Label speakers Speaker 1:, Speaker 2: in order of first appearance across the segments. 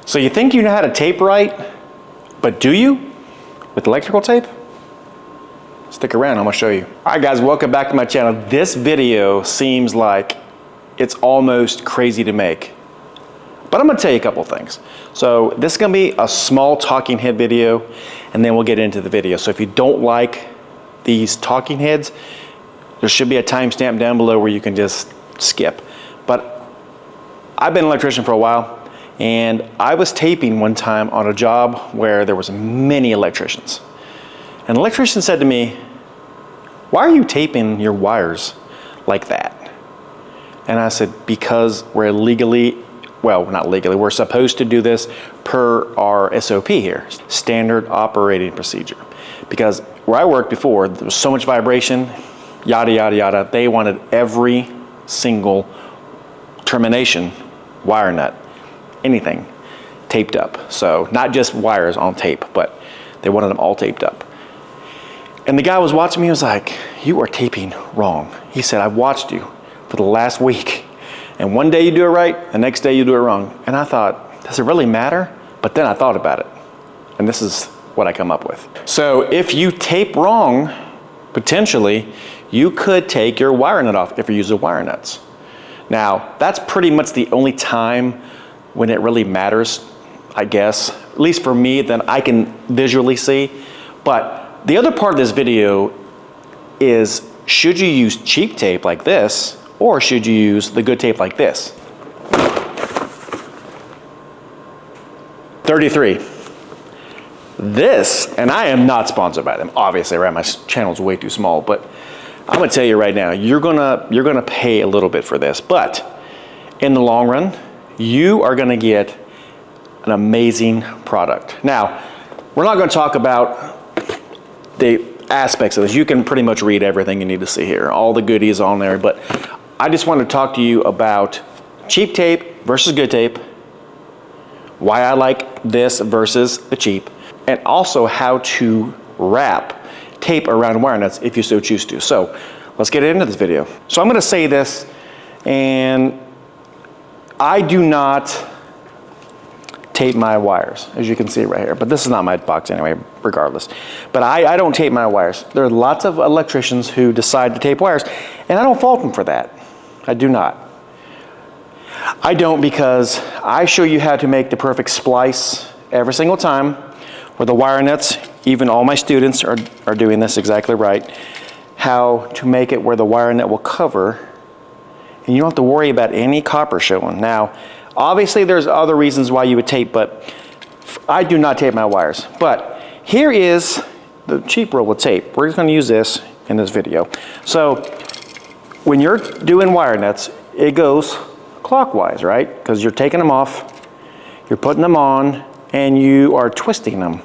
Speaker 1: So you think you know how to tape right, but do you with electrical tape? Stick around, I'm gonna show you. All right guys, welcome back to my channel. This video seems like it's almost crazy to make, but I'm gonna tell you a couple things. So this is gonna be a small talking head video, and then we'll get into the video. So if you don't like these talking heads, there should be a timestamp down below where you can just skip. But I've been an electrician for a while, and I was taping one time on a job where there was many electricians. An electrician said to me, "Why are you taping your wires like that?" And I said, "Because we're legally, well, not legally, we're supposed to do this per our SOP here, standard operating procedure. Because where I worked before, there was so much vibration, yada, yada, yada. They wanted every single termination, wire nut, anything taped up. So not just wires on tape, but they wanted them all taped up. And the guy was watching me, he was like, "You are taping wrong." He said, "I've watched you for the last week. And one day you do it right, the next day you do it wrong." And I thought, does it really matter? But then I thought about it. And this is what I come up with. So if you tape wrong, potentially, you could take your wire nut off if you're using wire nuts. Now, that's pretty much the only time when it really matters, I guess, at least for me, that I can visually see. But the other part of this video is, should you use cheap tape like this, or should you use the good tape like this? 33. This, and I am not sponsored by them, obviously, right? My channel's way too small, but I'm gonna tell you right now, you're gonna pay a little bit for this, but in the long run, you are gonna get an amazing product. Now, we're not gonna talk about the aspects of this. You can pretty much read everything you need to see here, all the goodies on there, but I just want to talk to you about cheap tape versus good tape, why I like this versus the cheap, and also how to wrap tape around wire nuts if you so choose to. So let's get into this video. So I'm going to say this, and I do not tape my wires, as you can see right here, but this is not my box anyway, regardless. But I don't tape my wires. There are lots of electricians who decide to tape wires, and I don't fault them for that. I do not. I don't, because I show you how to make the perfect splice every single time with the wire nuts. Even all my students are doing this exactly right. How to make it where the wire nut will cover, and you don't have to worry about any copper showing. Now, obviously there's other reasons why you would tape, but I do not tape my wires. But here is the cheap roll of tape. We're just going to use this in this video. So when you're doing wire nuts, it goes clockwise, right? Because you're taking them off, you're putting them on, and you are twisting them.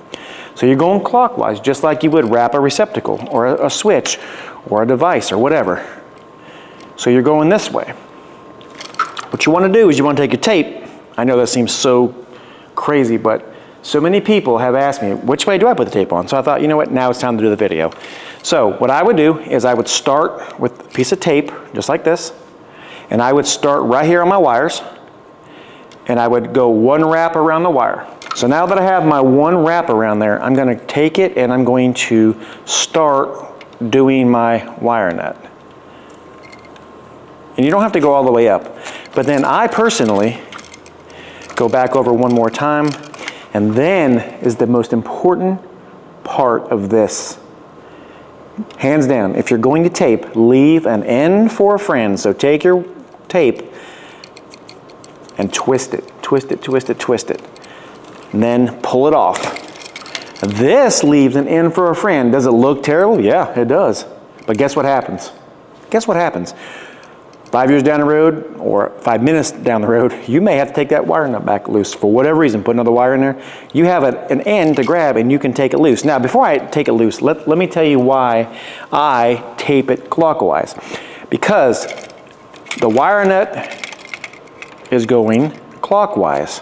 Speaker 1: So you're going clockwise, just like you would wrap a receptacle or a switch or a device or whatever. So you're going this way. What you want to do is you want to take your tape. I know that seems so crazy, but so many people have asked me, which way do I put the tape on? So I thought, you know what, now it's time to do the video. So what I would do is I would start with a piece of tape, just like this, and I would start right here on my wires, and I would go one wrap around the wire. So now that I have my one wrap around there, I'm going to take it and I'm going to start doing my wire nut. And you don't have to go all the way up. But then I personally go back over one more time, and then is the most important part of this. Hands down, if you're going to tape, leave an end for a friend. So take your tape and twist it, twist it, twist it, twist it. And then pull it off. This leaves an end for a friend. Does it look terrible? Yeah, it does. But guess what happens? Guess what happens? 5 years down the road, or 5 minutes down the road, you may have to take that wire nut back loose for whatever reason. Put another wire in there. You have an end to grab, and you can take it loose. Now, before I take it loose, let me tell you why I tape it clockwise. Because the wire nut is going clockwise.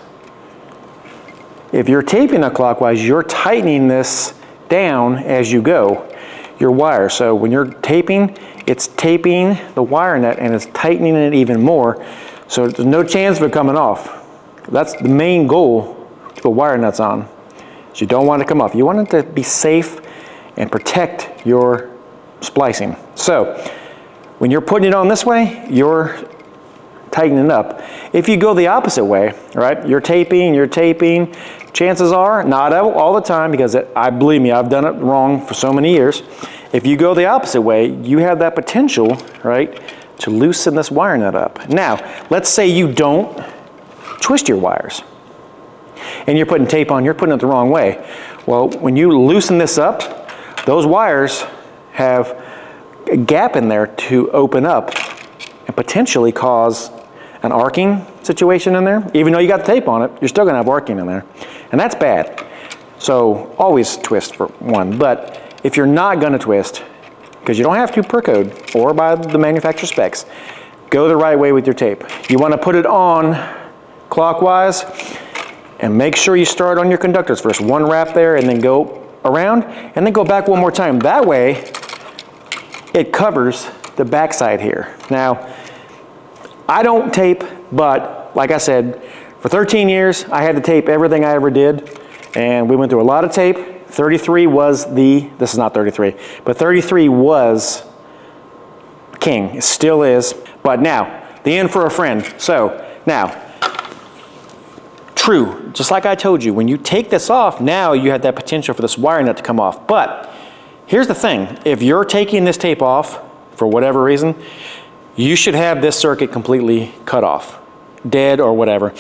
Speaker 1: If you're taping it clockwise, you're tightening this down as you go, your wire. So when you're taping, it's taping the wire nut and it's tightening it even more. So there's no chance of it coming off. That's the main goal to put wire nuts on. So you don't want it to come off. You want it to be safe and protect your splicing. So when you're putting it on this way, you're tightening up. If you go the opposite way, right, you're taping, chances are, not all the time, because believe me, I've done it wrong for so many years. If you go the opposite way, you have that potential, right, to loosen this wire nut up. Now, let's say you don't twist your wires and you're putting tape on, you're putting it the wrong way. Well, when you loosen this up, those wires have a gap in there to open up and potentially cause an arcing situation in there. Even though you got the tape on it, you're still gonna have arcing in there. And that's bad. So always twist for one. But if you're not gonna twist, because you don't have to per code or by the manufacturer specs, go the right way with your tape. You wanna put it on clockwise and make sure you start on your conductors first. One wrap there and then go around and then go back one more time. That way, it covers the backside here. Now, I don't tape, but like I said, for 13 years, I had to tape everything I ever did, and we went through a lot of tape. 33 was this is not 33, but 33 was king. It still is. But now, the end for a friend. So, now, true, just like I told you, when you take this off, now you have that potential for this wire nut to come off. But here's the thing, if you're taking this tape off for whatever reason, you should have this circuit completely cut off, dead or whatever.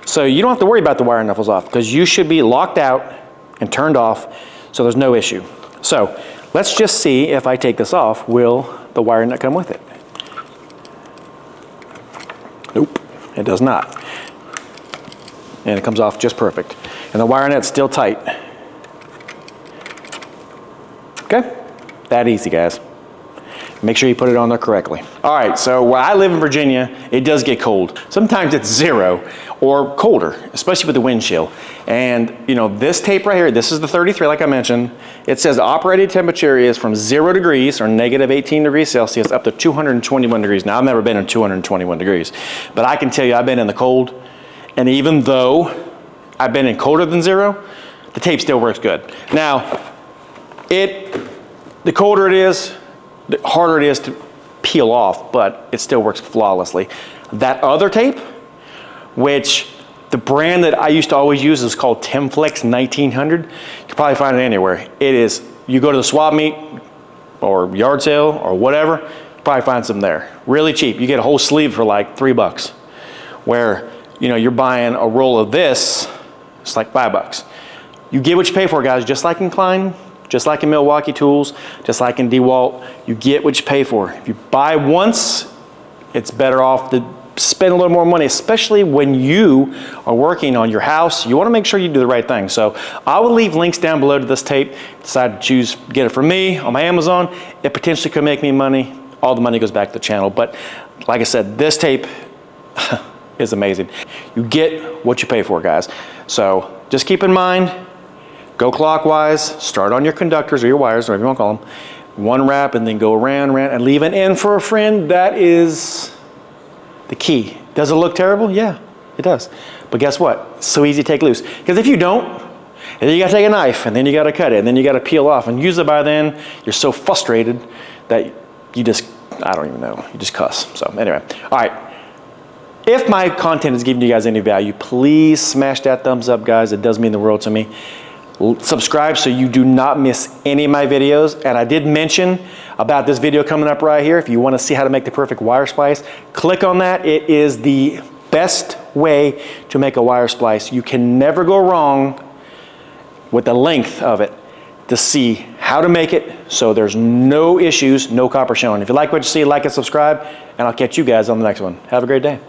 Speaker 1: So you don't have to worry about the wire knuckles off because you should be locked out and turned off, so there's no issue. So let's just see if I take this off, will the wire nut come with it? Nope, it does not. And it comes off just perfect. And the wire nut's still tight. Okay, that easy, guys. Make sure you put it on there correctly. All right, so where I live in Virginia, it does get cold. Sometimes it's 0 or colder, especially with the wind chill. And you know, this tape right here, this is the 33, like I mentioned. It says the operating temperature is from 0 degrees or negative 18 degrees Celsius up to 221 degrees. Now, I've never been in 221 degrees, but I can tell you I've been in the cold. And even though I've been in colder than 0, the tape still works good. Now, the colder it is, the harder it is to peel off, but it still works flawlessly. That other tape, which the brand that I used to always use is called Temflex 1900. You can probably find it anywhere. It is, you go to the swap meet or yard sale or whatever, you probably find some there. Really cheap. You get a whole sleeve for like $3. Where, you know, you're buying a roll of this, it's like $5. You get what you pay for, guys, just like in Klein, just like in Milwaukee Tools, just like in DeWalt, you get what you pay for. If you buy once, it's better off to spend a little more money, especially when you are working on your house. You want to make sure you do the right thing. So I will leave links down below to this tape. Decide to choose, get it from me on my Amazon. It potentially could make me money. All the money goes back to the channel. But like I said, this tape is amazing. You get what you pay for, guys. So just keep in mind, go clockwise, start on your conductors or your wires, whatever you want to call them. One wrap and then go around, and leave an end for a friend. That is the key. Does it look terrible? Yeah, it does. But guess what? It's so easy to take loose. Because if you don't, and then you gotta take a knife, and then you gotta cut it, and then you gotta peel off, and usually by then, you're so frustrated that you just, I don't even know, you just cuss. So anyway, all right. If my content is giving you guys any value, please smash that thumbs up, guys. It does mean the world to me. Subscribe so you do not miss any of my videos. And I did mention about this video coming up right here. If you want to see how to make the perfect wire splice, click on that. It is the best way to make a wire splice. You can never go wrong with the length of it to see how to make it so there's no issues, no copper showing. If you like what you see, like and subscribe, and I'll catch you guys on the next one. Have a great day.